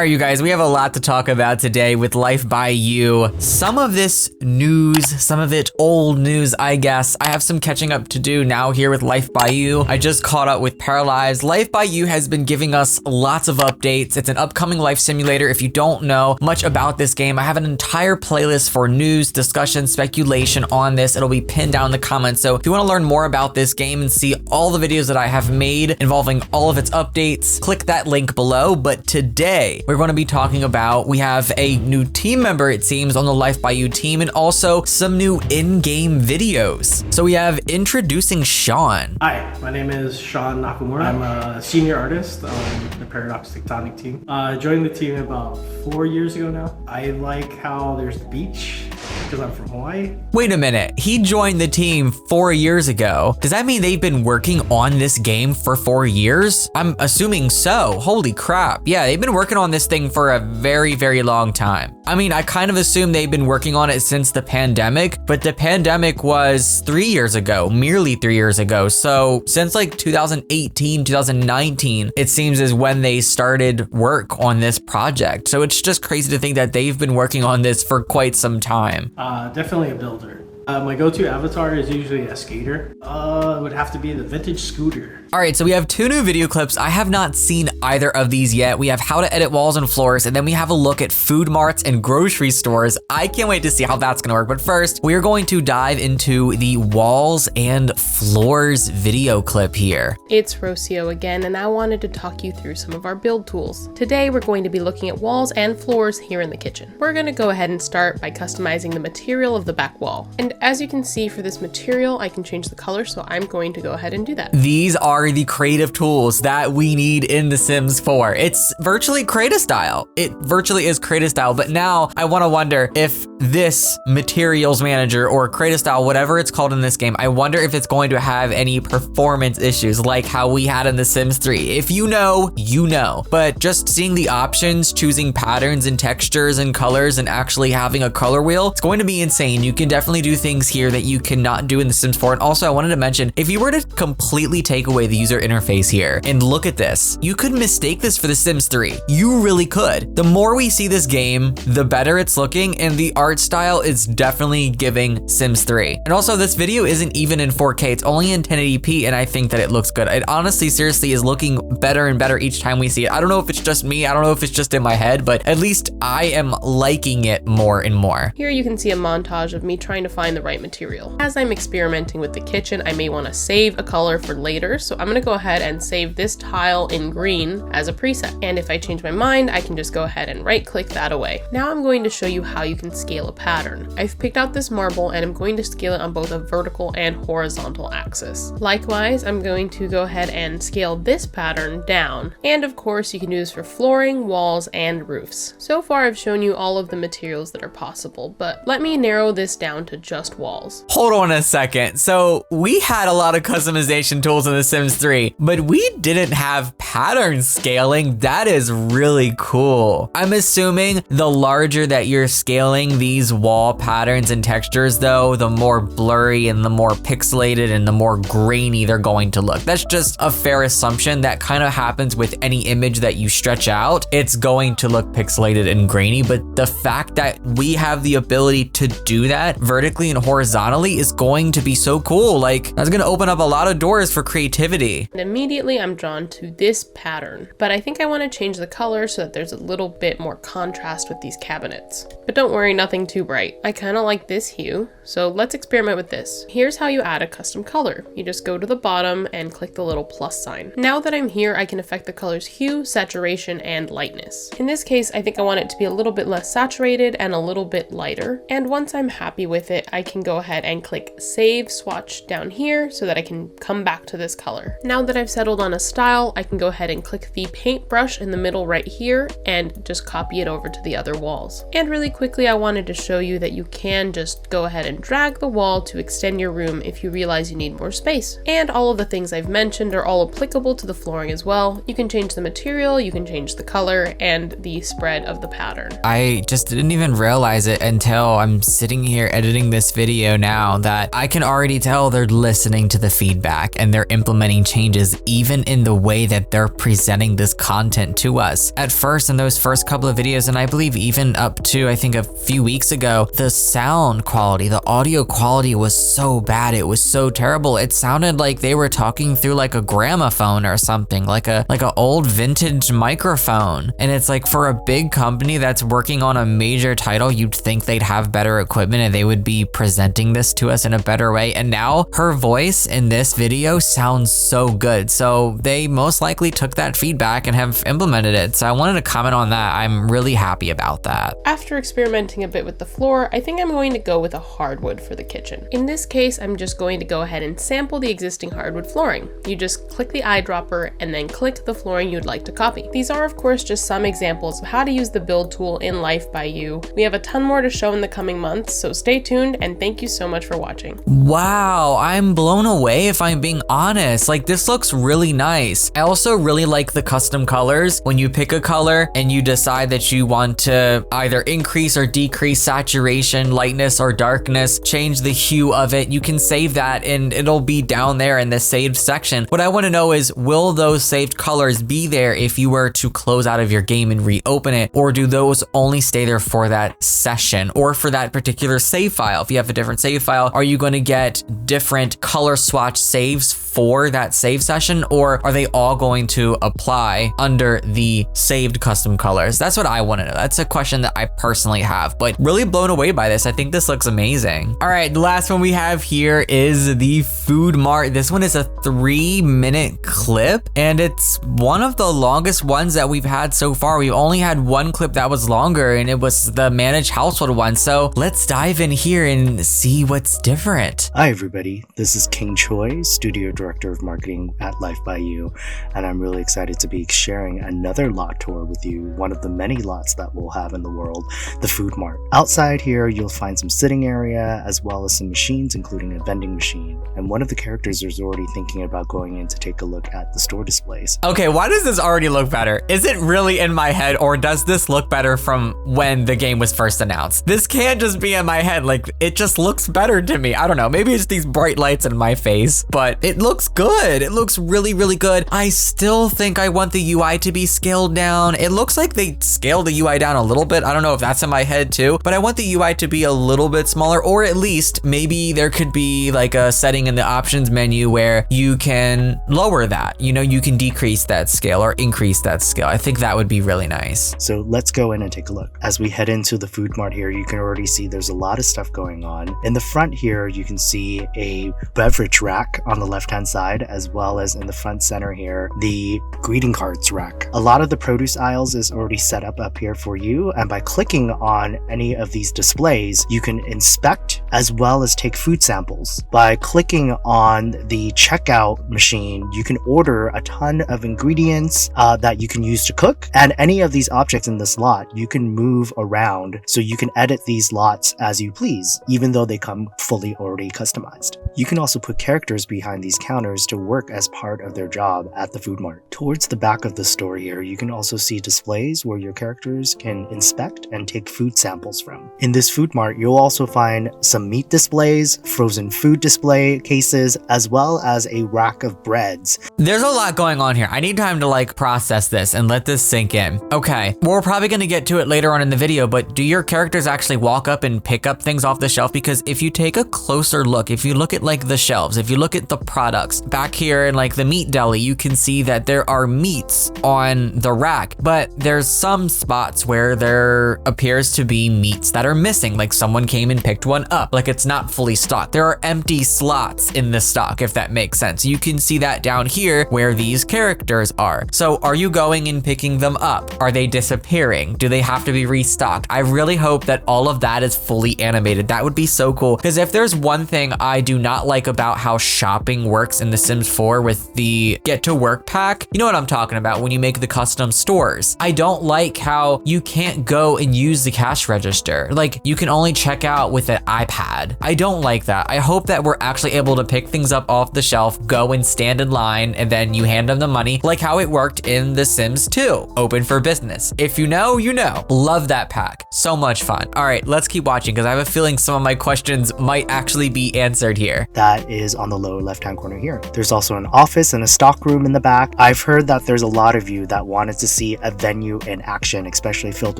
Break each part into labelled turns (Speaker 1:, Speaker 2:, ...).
Speaker 1: right, you guys, we have a lot to talk about today with Life by You. Some of this news, some of it old news, I guess. I have some catching up to do now here with Life by You. I just caught up with Paralyzed. Life by You has been giving us lots of updates. It's an upcoming life simulator. If you don't know much about this game, I have an entire playlist for news, discussion, speculation on this. It'll be pinned down in the comments. So if you want to learn more about this game and see all the videos that I have made involving all of its updates, click that link below. But today we're going to be talking about, we have a new team member, it seems, on the Life by You team, and also some new in-game videos. So we have introducing Sean.
Speaker 2: Hi, my name is Sean Nakamura. I'm a senior artist on the Paradox Tectonic team. I joined the team about 4 years ago now. I like how there's the beach because I'm from Hawaii.
Speaker 1: Wait a minute, he joined the team 4 years ago. Does that mean they've been working on this game for 4 years? I'm assuming so. Holy crap. Yeah, they've been working on this thing for a very, very long time. I mean, I kind of assume they've been working on it since the pandemic, but the pandemic was 3 years ago, merely 3 years ago. So since like 2018, 2019, it seems is when they started work on this project. So it's just crazy to think that they've been working on this for quite some time.
Speaker 2: Definitely a builder. My go-to avatar is usually a skater. It would have to be the vintage scooter.
Speaker 1: All right, so we have two new video clips. I have not seen either of these yet. We have how to edit walls and floors, and then we have a look at food marts and grocery stores. I can't wait to see how that's gonna work. But first, we are going to dive into the walls and floors video clip here.
Speaker 3: It's Rocio again, and I wanted to talk you through some of our build tools. Today, we're going to be looking at walls and floors here in the kitchen. We're gonna go ahead and start by customizing the material of the back wall. And as you can see, for this material, I can change the color, so I'm going to go ahead and do that.
Speaker 1: These are the creative tools that we need in The Sims 4. It's virtually creative style. It virtually is creative style, but now I want to wonder if this materials manager or creative style, whatever it's called in this game, I wonder if it's going to have any performance issues like how we had in The Sims 3. If you know, you know. But just seeing the options, choosing patterns and textures and colors and actually having a color wheel, it's going to be insane. You can definitely do things here that you cannot do in The Sims 4. And also I wanted to mention, if you were to completely take away the user interface here and look at this, you could mistake this for The Sims 3. You really could. The more we see this game, the better it's looking, and the art style is definitely giving Sims 3. And also this video isn't even in 4K, it's only in 1080p, and I think that it looks good. It honestly, seriously is looking better and better each time we see it. I don't know if it's just me, I don't know if it's just in my head, but at least I am liking it more and more.
Speaker 3: Here you can see a montage of me trying to find the right material. As I'm experimenting with the kitchen, I may want to save a color for later, so I'm going to go ahead and save this tile in green as a preset. And if I change my mind, I can just go ahead and right click that away. Now I'm going to show you how you can scale a pattern. I've picked out this marble and I'm going to scale it on both a vertical and horizontal axis. Likewise, I'm going to go ahead and scale this pattern down. And of course, you can do this for flooring, walls, and roofs. So far, I've shown you all of the materials that are possible, but let me narrow this down to just walls.
Speaker 1: Hold on a second. So we had a lot of customization tools in The Sims 3, but we didn't have pattern scaling. That is really cool. I'm assuming the larger that you're scaling these wall patterns and textures though, the more blurry and the more pixelated and the more grainy they're going to look. That's just a fair assumption. That kind of happens with any image that you stretch out. It's going to look pixelated and grainy, but the fact that we have the ability to do that vertically and horizontally is going to be so cool. Like, that's gonna open up a lot of doors for creativity.
Speaker 3: And immediately I'm drawn to this pattern, but I think I want to change the color so that there's a little bit more contrast with these cabinets. But don't worry, nothing too bright. I kind of like this hue, so let's experiment with this. Here's how you add a custom color. You just go to the bottom and click the little plus sign. Now that I'm here, I can affect the color's hue, saturation, and lightness. In this case, I think I want it to be a little bit less saturated and a little bit lighter. And once I'm happy with it, I can go ahead and click Save Swatch down here so that I can come back to this color. Now that I've settled on a style, I can go ahead and click the paintbrush in the middle right here and just copy it over to the other walls. And really quickly, I wanted wanted to show you that you can just go ahead and drag the wall to extend your room if you realize you need more space. And all of the things I've mentioned are all applicable to the flooring as well. You can change the material, you can change the color, and the spread of the pattern.
Speaker 1: I just didn't even realize it until I'm sitting here editing this video now that I can already tell they're listening to the feedback and they're implementing changes even in the way that they're presenting this content to us. At first, in those first couple of videos, and I believe even up to I think a few weeks ago, the sound quality, the audio quality was so bad. It was so terrible. It sounded like they were talking through like a gramophone or something, like a old vintage microphone. And it's like, for a big company that's working on a major title, you'd think they'd have better equipment and they would be presenting this to us in a better way. And now her voice in this video sounds so good. So they most likely took that feedback and have implemented it. So I wanted to comment on that. I'm really happy about that.
Speaker 3: After experimenting a bit with the floor, I think I'm going to go with a hardwood for the kitchen. In this case, I'm just going to go ahead and sample the existing hardwood flooring. You just click the eyedropper and then click the flooring you'd like to copy. These are of course just some examples of how to use the build tool in Life by You. We have a ton more to show in the coming months, so stay tuned and thank you so much for watching.
Speaker 1: Wow, I'm blown away if I'm being honest. Like, this looks really nice. I also really like the custom colors. When you pick a color and you decide that you want to either increase or decrease saturation, lightness or darkness, change the hue of it, you can save that and it'll be down there in the saved section. What I want to know is, will those saved colors be there if you were to close out of your game and reopen it, or do those only stay there for that session or for that particular save file? If you have a different save file, are you going to get different color swatch saves for that save session, or are they all going to apply under the saved custom colors? That's what I want to know. That's a question that I personally have, but really blown away by this. I think this looks amazing. All right, the last one we have here is the Food Mart. This one is a 3-minute clip, and it's one of the longest ones that we've had so far. We've only had one clip that was longer, and it was the managed household one. So let's dive in here and see what's different.
Speaker 4: Hi everybody, this is King Choi, Studio Director of Marketing at Life by You, and I'm really excited to be sharing another lot tour with you, one of the many lots that we'll have in the world, the Food Mart. Outside here, you'll find some sitting area as well as some machines, including a vending machine, and one of the characters is already thinking about going in to take a look at the store displays.
Speaker 1: Okay, why does this already look better? Is it really in my head, or does this look better from when the game was first announced? This can't just be in my head. Like, it just looks better to me. I don't know, maybe it's these bright lights in my face, but it looks good. It looks really, really good. I still think I want the UI to be scaled down. It looks like they scaled the UI down a little bit. I don't know if that's in my head too, but I want the UI to be a little bit smaller, or at least maybe there could be like a setting in the options menu where you can lower that. You know, you can decrease that scale or increase that scale. I think that would be really nice.
Speaker 4: So let's go in and take a look. As we head into the Food Mart here, you can already see there's a lot of stuff going on. In the front here, you can see a beverage rack on the left-hand side, as well as in the front center here, the greeting cards rack. A lot of the produce aisles is already set up here for you, and by clicking on any of these displays, you can inspect as well as take food samples. By clicking on the checkout machine, you can order a ton of ingredients that you can use to cook, and any of these objects in this lot you can move around, so you can edit these lots as you please, even though they come fully already customized. You can also put characters behind these counters to work as part of their job at the Food Mart. Towards the back of the store here, you can also see displays where your characters can inspect and take food samples from. In this Food Mart, you'll also find some meat displays, frozen food display cases, as well as a rack of breads.
Speaker 1: There's a lot going on here. I need time to like process this and let this sink in. Okay, we're probably gonna get to it later on in the video, but do your characters actually walk up and pick up things off the shelf? Because if you take a closer look, if you look at like the shelves, if you look at the products back here in like the meat deli, you can see that there are meats on the rack, but there's some spots where there appears to be meats that are missing, like someone came and picked one up, like it's not fully stocked. There are empty slots in the stock, if that makes sense. You can see that down here where these characters are. So are you going and picking them up? Are they disappearing? Do they have to be restocked? I really hope that all of that is fully animated. That would be so cool, because if there's one thing I do not like about how shopping works works in The Sims 4 with the Get to Work pack. You know what I'm talking about when you make the custom stores. I don't like how you can't go and use the cash register. Like, you can only check out with an iPad. I don't like that. I hope that we're actually able to pick things up off the shelf, go and stand in line, and then you hand them the money, like how it worked in The Sims 2, open for business. If you know, you know. Love that pack. So much fun. All right, let's keep watching because I have a feeling some of my questions might actually be answered here.
Speaker 4: That is on the lower left-hand corner here. There's also an office and a stock room in the back. I've heard that there's a lot of you that wanted to see a venue in action, especially filled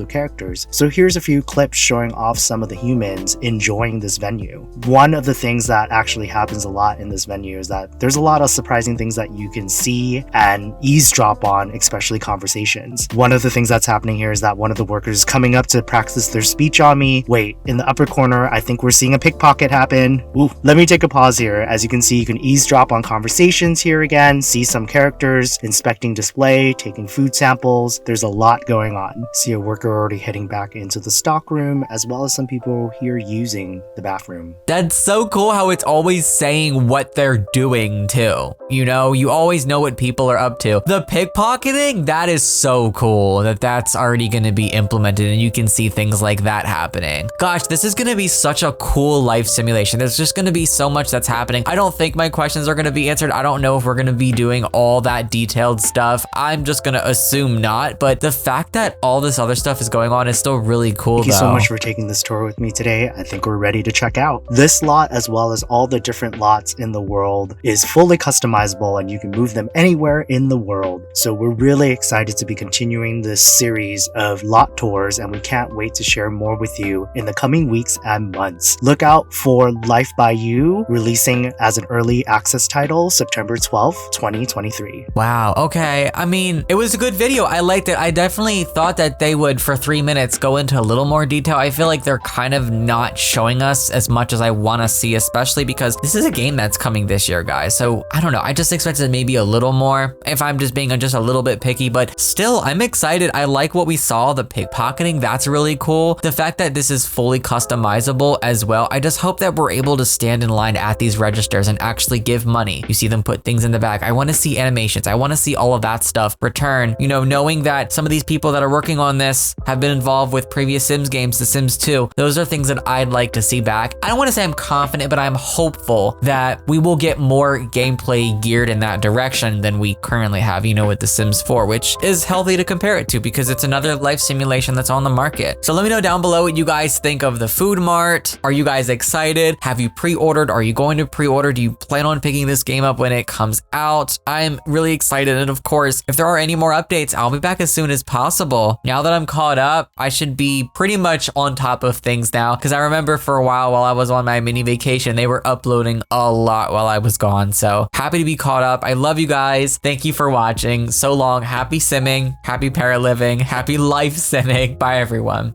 Speaker 4: with characters. So here's a few clips showing off some of the humans enjoying this venue. One of the things that actually happens a lot in this venue is that there's a lot of surprising things that you can see and eavesdrop on, especially conversations. One of the things that's happening here is that one of the workers is coming up to practice their speech on me. Wait, in the upper corner, I think we're seeing a pickpocket happen. Ooh, let me take a pause here. As you can see, you can eavesdrop on conversations here again, see some characters, inspecting display, taking food samples. There's a lot going on. See a worker already heading back into the stock room, as well as some people here using the bathroom.
Speaker 1: That's so cool how it's always saying what they're doing too. You know, you always know what people are up to. The pickpocketing, that is so cool that that's already going to be implemented and you can see things like that happening. Gosh, this is going to be such a cool life simulation. There's just going to be so much that's happening. I don't think my questions are going to be answered. I don't know if we're going to be doing all that detailed stuff. I'm just going to assume not, but the fact that all this other stuff is going on is still really cool.
Speaker 4: Thank you so much for taking this tour with me today. I think we're ready to check out. This lot, as well as all the different lots in the world, is fully customizable and you can move them anywhere in the world. So we're really excited to be continuing this series of lot tours and we can't wait to share more with you in the coming weeks and months. Look out for Life by You releasing as an early access title September 12th, 2023.
Speaker 1: Wow, okay. I mean, it was a good video. I liked it. I definitely thought that they would, for 3 minutes, go into a little more detail. I feel like they're kind of not showing us as much as I want to see, especially because this is a game that's coming this year, guys. So I don't know. I just expected maybe a little more if I'm just being just a little bit picky, but still, I'm excited. I like what we saw, the pickpocketing. That's really cool. The fact that this is fully customizable as well. I just hope that we're able to stand in line at these registers and actually give money. You see them put things in the bag. I want to see animations. I want to see all of that stuff return, you know, knowing that some of these people that are working on this have been involved with previous Sims games, The Sims 2. Those are things that I'd like to see back. I don't want to say I'm confident, but I'm hopeful that we will get more gameplay geared in that direction than we currently have, you know, with The Sims 4, which is healthy to compare it to because it's another life simulation that's on the market. So let me know down below what you guys think of the Food Mart. Are you guys excited? Have you pre-ordered? Are you going to pre-order? Do you plan on picking this game up when it comes out? I'm really excited. And of course, if there are any more updates, I'll be back as soon as possible. Now that I'm caught up, I should be pretty much on top of things now because I remember for a while I was on my mini vacation, they were uploading a lot while I was gone. So happy to be caught up. I love you guys. Thank you for watching. So long. Happy simming, happy paraliving, happy life simming. Bye everyone.